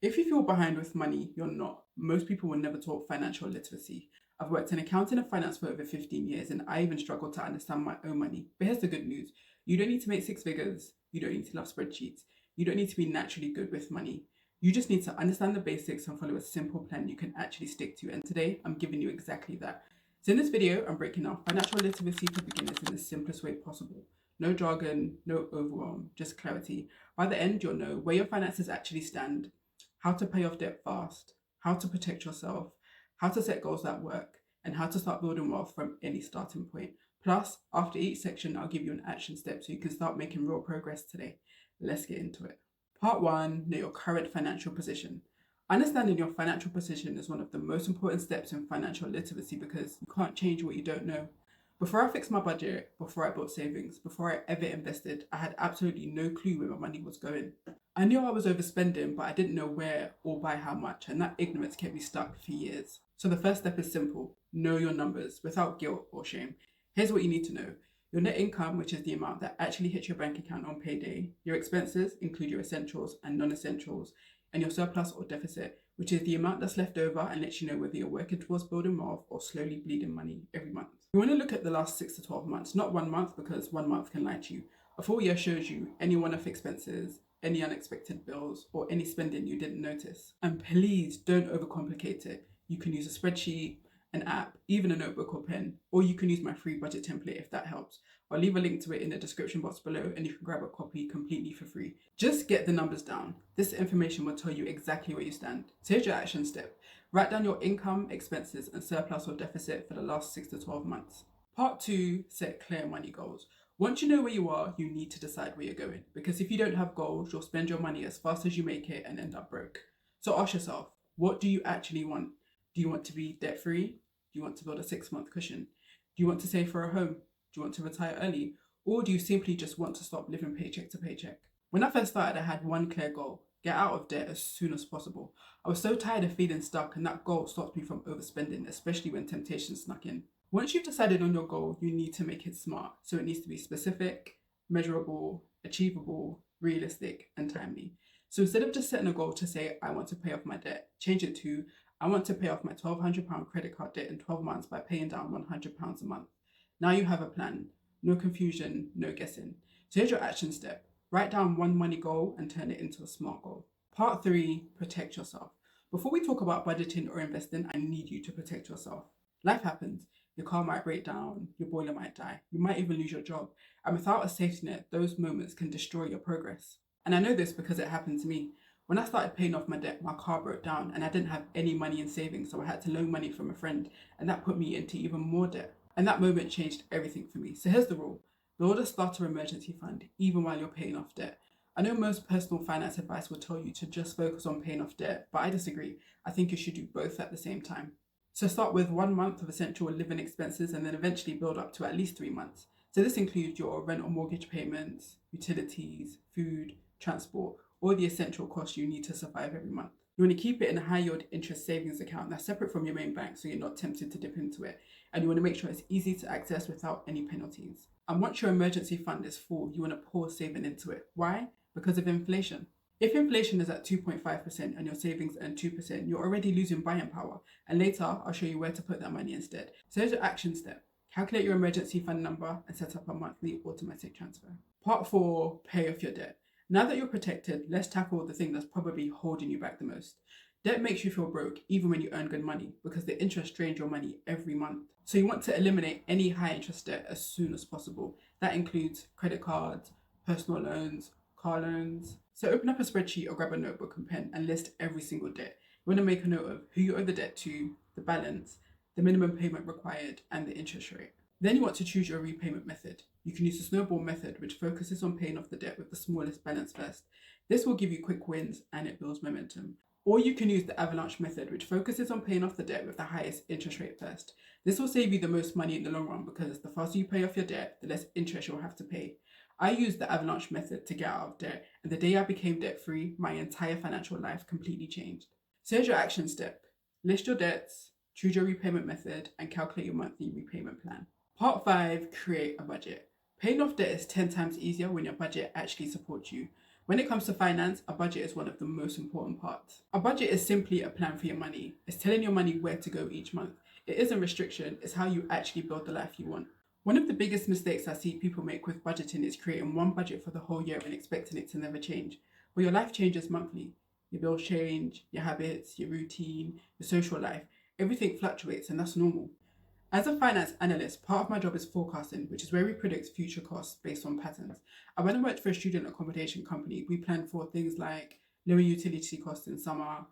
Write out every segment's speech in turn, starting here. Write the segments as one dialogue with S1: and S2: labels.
S1: If you feel behind with money, you're not. Most people will never talk financial literacy. I've worked in accounting and finance for over 15 years and I even struggle to understand my own money. But here's the good news. You don't need to make six figures. You don't need to love spreadsheets. You don't need to be naturally good with money. You just need to understand the basics and follow a simple plan you can actually stick to. And today, I'm giving you exactly that. So in this video, I'm breaking down financial literacy for beginners in the simplest way possible. No jargon, no overwhelm, just clarity. By the end, you'll know where your finances actually stand, how to pay off debt fast, how to protect yourself, how to set goals that work, and how to start building wealth from any starting point. Plus, after each section, I'll give you an action step so you can start making real progress today. Let's get into it. Part one, know your current financial position. Understanding your financial position is one of the most important steps in financial literacy because you can't change what you don't know. Before I fixed my budget, before I built savings, before I ever invested, I had absolutely no clue where my money was going. I knew I was overspending, but I didn't know where or by how much, and that ignorance kept me stuck for years. So the first step is simple: know your numbers without guilt or shame. Here's what you need to know: your net income, which is the amount that actually hits your bank account on payday, your expenses, include your essentials and non essentials, and your surplus or deficit, which is the amount that's left over and lets you know whether you're working towards building wealth or slowly bleeding money every month. You want to look at the last 6 to 12 months, not 1 month, because 1 month can lie to you. A full year shows you any one off expenses, any unexpected bills, or any spending you didn't notice. And please don't overcomplicate it. You can use a spreadsheet, an app, even a notebook or pen, or you can use my free budget template if that helps. I'll leave a link to it in the description box below and you can grab a copy completely for free. Just get the numbers down. This information will tell you exactly where you stand. So here's your action step. Write down your income, expenses, and surplus or deficit for the last 6 to 12 months. Part two, set clear money goals. Once you know where you are, you need to decide where you're going. Because if you don't have goals, you'll spend your money as fast as you make it and end up broke. So ask yourself, what do you actually want? Do you want to be debt free? Do you want to build a 6 month cushion? Do you want to save for a home? Do you want to retire early? Or do you simply just want to stop living paycheck to paycheck? When I first started, I had one clear goal: get out of debt as soon as possible. I was so tired of feeling stuck, and that goal stopped me from overspending, especially when temptation snuck in. Once you've decided on your goal, you need to make it smart. So it needs to be specific, measurable, achievable, realistic, and timely. So instead of just setting a goal to say, I want to pay off my debt, change it to, I want to pay off my £1,200 credit card debt in 12 months by paying down £100 a month. Now you have a plan. No confusion, no guessing. So here's your action step. Write down one money goal and turn it into a smart goal. Part three, protect yourself. Before we talk about budgeting or investing, I need you to protect yourself. Life happens. Your car might break down, your boiler might die, you might even lose your job. And without a safety net, those moments can destroy your progress. And I know this because it happened to me. When I started paying off my debt, my car broke down and I didn't have any money in savings, so I had to loan money from a friend, and that put me into even more debt. And that moment changed everything for me. So here's the rule: build a starter emergency fund, even while you're paying off debt. I know most personal finance advice will tell you to just focus on paying off debt, but I disagree. I think you should do both at the same time. So start with 1 month of essential living expenses and then eventually build up to at least 3 months. So this includes your rent or mortgage payments, utilities, food, transport, all the essential costs you need to survive every month. You want to keep it in a high yield interest savings account that's separate from your main bank so you're not tempted to dip into it. And you want to make sure it's easy to access without any penalties. And once your emergency fund is full, you want to pour saving into it. Why? Because of inflation. If inflation is at 2.5% and your savings earn 2%, you're already losing buying power. And later, I'll show you where to put that money instead. So here's your action step. Calculate your emergency fund number and set up a monthly automatic transfer. Part four, pay off your debt. Now that you're protected, let's tackle the thing that's probably holding you back the most. Debt makes you feel broke even when you earn good money because the interest drains your money every month. So you want to eliminate any high interest debt as soon as possible. That includes credit cards, personal loans, car loans. So open up a spreadsheet or grab a notebook and pen and list every single debt. You want to make a note of who you owe the debt to, the balance, the minimum payment required, and the interest rate. Then you want to choose your repayment method. You can use the snowball method, which focuses on paying off the debt with the smallest balance first. This will give you quick wins and it builds momentum. Or you can use the avalanche method, which focuses on paying off the debt with the highest interest rate first. This will save you the most money in the long run because the faster you pay off your debt, the less interest you'll have to pay. I used the avalanche method to get out of debt, and the day I became debt free, my entire financial life completely changed. So here's your action step. List your debts, choose your repayment method, and calculate your monthly repayment plan. Part five, create a budget. Paying off debt is 10 times easier when your budget actually supports you. When it comes to finance, a budget is one of the most important parts. A budget is simply a plan for your money. It's telling your money where to go each month. It isn't restriction, it's how you actually build the life you want. One of the biggest mistakes I see people make with budgeting is creating one budget for the whole year and expecting it to never change. But your life changes monthly. Your bills change, your habits, your routine, your social life. Everything fluctuates, and that's normal. As a finance analyst, part of my job is forecasting, which is where we predict future costs based on patterns. And when I worked for a student accommodation company, we planned for things like lower utility costs in summer,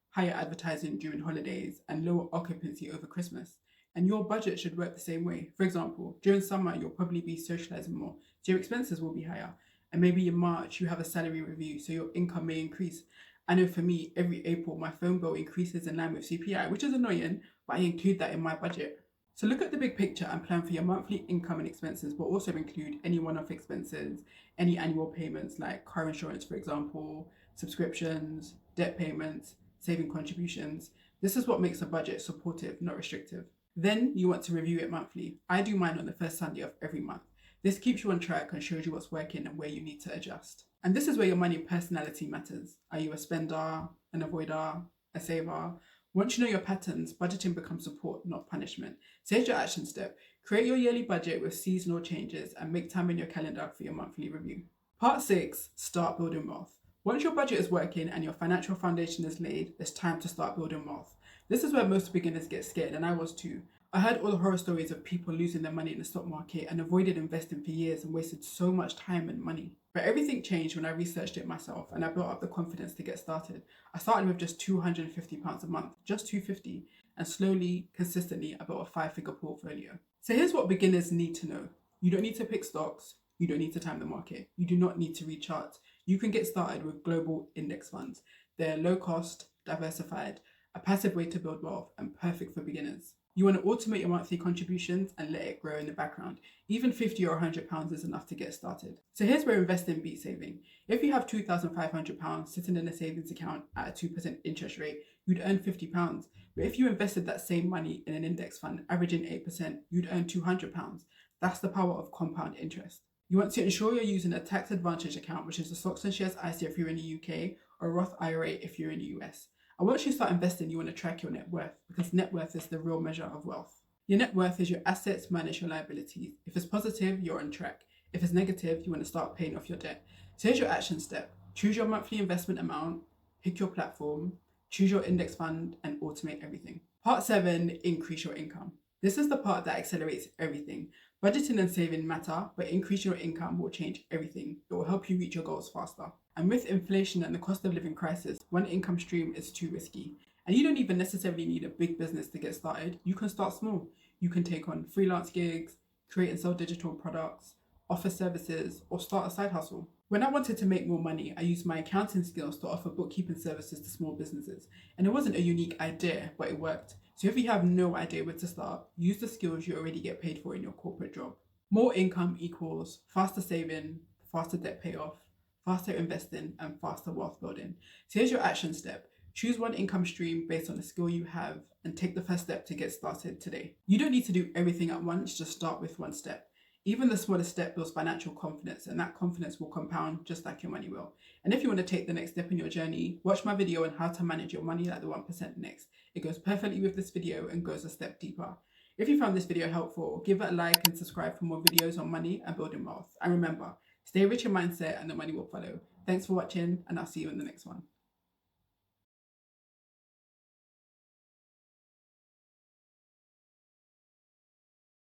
S1: higher advertising during holidays, and lower occupancy over Christmas. And your budget should work the same way. For example, during summer, you'll probably be socializing more, so your expenses will be higher. And maybe in March, you have a salary review, so your income may increase. I know for me, every April, my phone bill increases in line with CPI, which is annoying, but I include that in my budget. So look at the big picture and plan for your monthly income and expenses, but also include any one-off expenses, any annual payments like car insurance, for example, subscriptions, debt payments, saving contributions. This is what makes a budget supportive, not restrictive. Then you want to review it monthly. I do mine on the first Sunday of every month. This keeps you on track and shows you what's working and where you need to adjust. And this is where your money personality matters. Are you a spender, an avoider, a saver? Once you know your patterns, budgeting becomes support, not punishment. So here's your action step. Create your yearly budget with seasonal changes and make time in your calendar for your monthly review. Part 6, start building wealth. Once your budget is working and your financial foundation is laid, it's time to start building wealth. This is where most beginners get scared, and I was too. I heard all the horror stories of people losing their money in the stock market and avoided investing for years and wasted so much time and money. But everything changed when I researched it myself and I built up the confidence to get started. I started with just £250 a month, just £250, and slowly, consistently, I built a 5-figure portfolio. So here's what beginners need to know. You don't need to pick stocks. You don't need to time the market. You do not need to read charts. You can get started with global index funds. They're low cost, diversified, a passive way to build wealth, and perfect for beginners. You want to automate your monthly contributions and let it grow in the background. Even £50 or £100 is enough to get started. So here's where investing beats saving. If you have £2,500 sitting in a savings account at a 2% interest rate, you'd earn £50. But if you invested that same money in an index fund averaging 8%, you'd earn £200. That's the power of compound interest. You want to ensure you're using a tax advantage account, which is the stocks and shares ISA if you're in the UK, or a Roth IRA if you're in the US. And once you start investing, you want to track your net worth, because net worth is the real measure of wealth. Your net worth is your assets minus your liabilities. If it's positive, you're on track. If it's negative, you want to start paying off your debt. So here's your action step. Choose your monthly investment amount, pick your platform, choose your index fund, and automate everything. Part 7, increase your income. This is the part that accelerates everything. Budgeting and saving matter, but increasing your income will change everything. It will help you reach your goals faster. And with inflation and the cost of living crisis, one income stream is too risky. And you don't even necessarily need a big business to get started. You can start small. You can take on freelance gigs, create and sell digital products, offer services, or start a side hustle. When I wanted to make more money, I used my accounting skills to offer bookkeeping services to small businesses. And it wasn't a unique idea, but it worked. So if you have no idea where to start, use the skills you already get paid for in your corporate job. More income equals faster saving, faster debt payoff, faster investing, and faster wealth building. So here's your action step. Choose one income stream based on the skill you have and take the first step to get started today. You don't need to do everything at once, just start with one step. Even the smallest step builds financial confidence, and that confidence will compound just like your money will. And if you want to take the next step in your journey, watch my video on how to manage your money like the 1% next. It goes perfectly with this video and goes a step deeper. If you found this video helpful, give it a like and subscribe for more videos on money and building wealth. And remember, stay rich in mindset and the money will follow. Thanks for watching, and I'll see you in the next one.